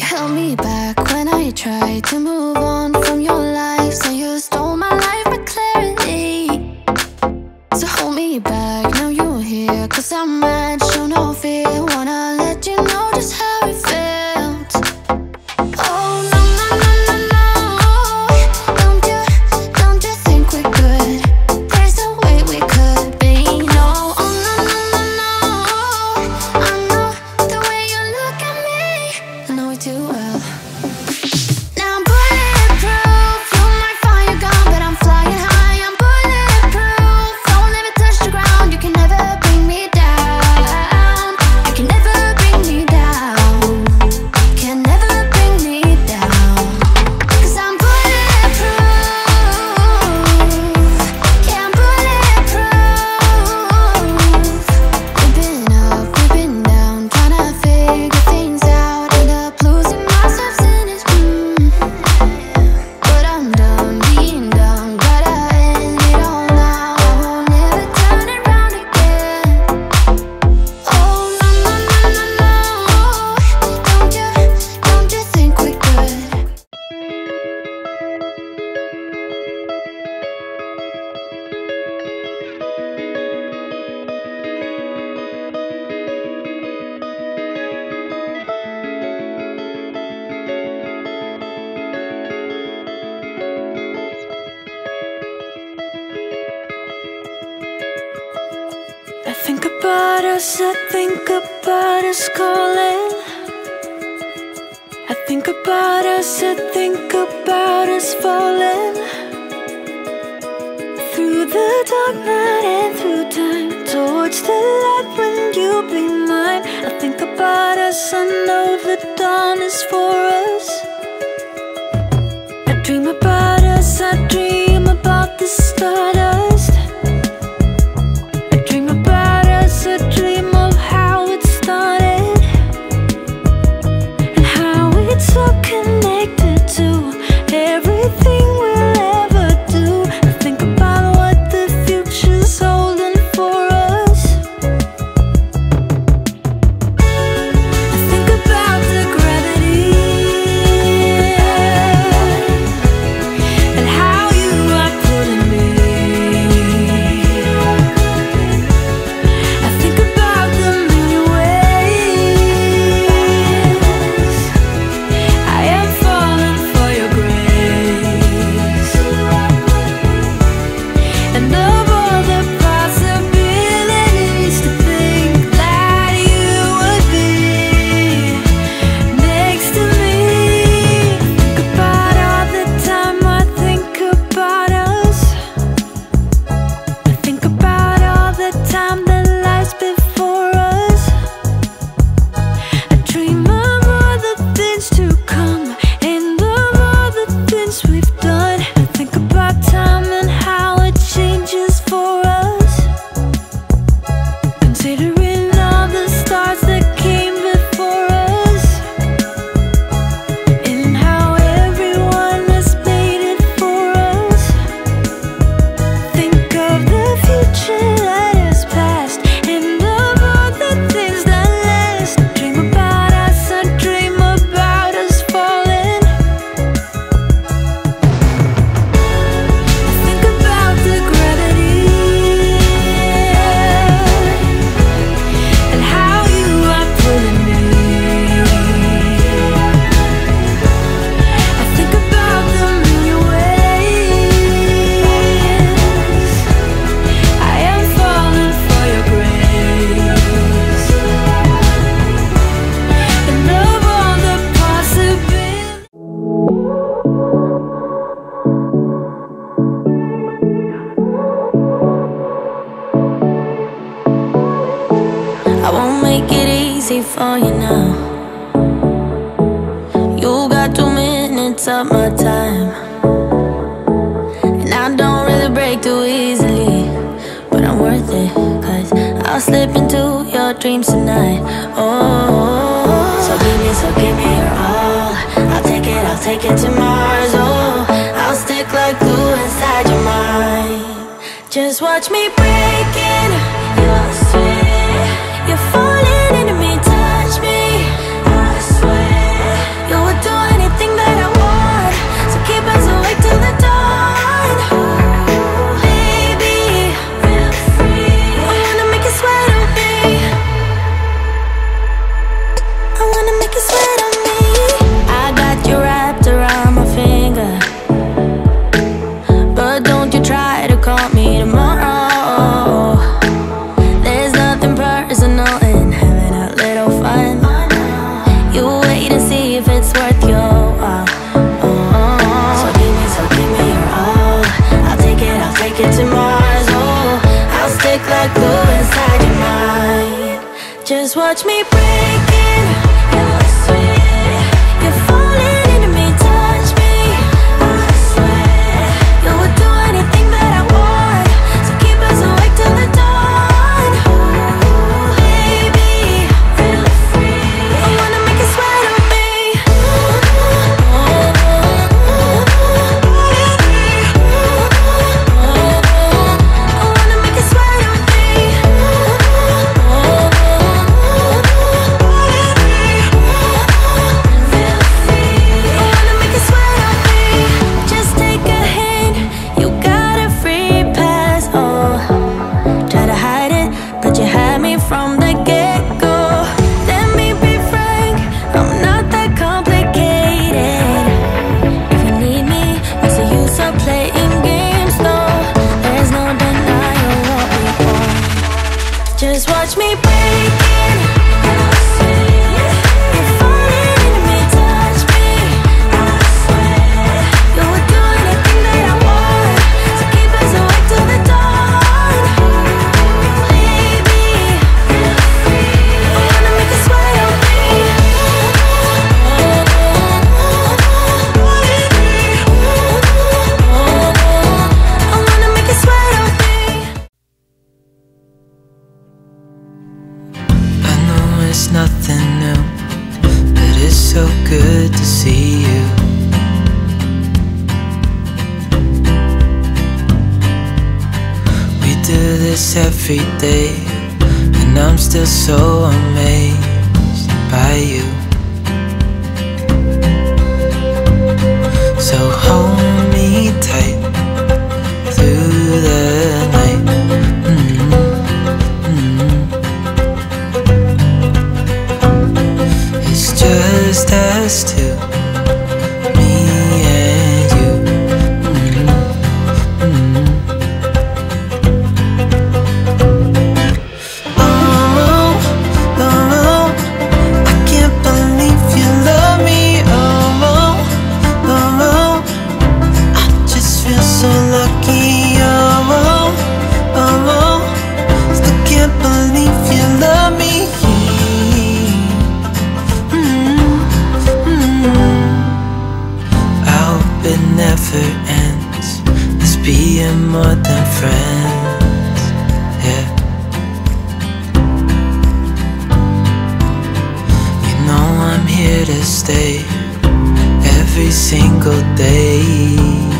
You held me back when I tried to move on from your life. So you stole my life with clarity. So hold me back, now you're here. Cause I'm mad, show no fear. Wanna let you know just how it felt. Oh no, no, no, no, no. Don't you think we're good? There's no way we could be, no. Oh no, no, no, no. I know the way you look at me, I know it too well. Now I'm bulletproof. You might find your gun, but I'm flying high. I'm bulletproof. Don't ever touch the ground. You can never bring me down. You can never bring me down. Can never bring me down. Cause I'm bulletproof. Yeah, I'm bulletproof. We've been up, we've been down, trying to figure things out. End up losing myself in this but I'm done being dumb. Gotta end it all now. I won't ever turn it round again. Oh no, no, no, no, no. Don't you think we're good? I think about us, I think about us calling. I think about us, I think about us falling. Through the dark night and through time, towards the light when you'll be mine. I think about us, I know the dawn is for us. I dream about us, I dream about the stardust. I dream about us, I dream of how it started and how it's all connected to everything we'll ever do. I think about what the future's holding for us. I think about the gravity and how you are pulling me. I think about the million ways I am falling for your grace, and of all the possibilities to think that you would be next to me. Think about all the time I think about us. I think about all the time that lies before us. I dream of all the things to come and of all the things we've done. I think about time and how it changes for us. Considering all the stars that came before us and how everyone has made it for us. Think of the future that has passed and of all the things that last. Dream about us, I dream about us falling. I think about the gravity and how you are pulling me. I think about the million ways I am falling for your grace, and of all the possibilities. I won't make it easy for you now. You got 2 minutes of my time, and I don't really break too easily, but I'm worth it, cause I'll slip into your dreams tonight. Oh, so give me your all. I'll take it to Mars. Oh, I'll stick like glue inside your mind. Just watch me breaking your sweat. You're falling into me, touch me. I swear you're watch me breaking. You're sweet. You're falling into me, touch me. I swear you would do anything that I want, so keep us awake till the dawn. Baby, feel free. I wanna make you sweat on me. I wanna make you sweat on me. From the get-go, let me be frank, I'm not that complicated. If you need me, what's the use of playing games though? There's no denying what we want. Just watch me breaking. You're sweet. You're falling into me, touch me. I swear you would do anything that I want, so keep us awake till the dawn. It's nothing new, but it's so good to see you. We do this every day, and I'm still so amazed by you. So hold me tight through the night. Just us two, me and you. Oh, I can't believe you love me. Oh, I just feel so lucky. Oh, still can't believe you love me. It never ends, us being more than friends, yeah. You know I'm here to stay every single day.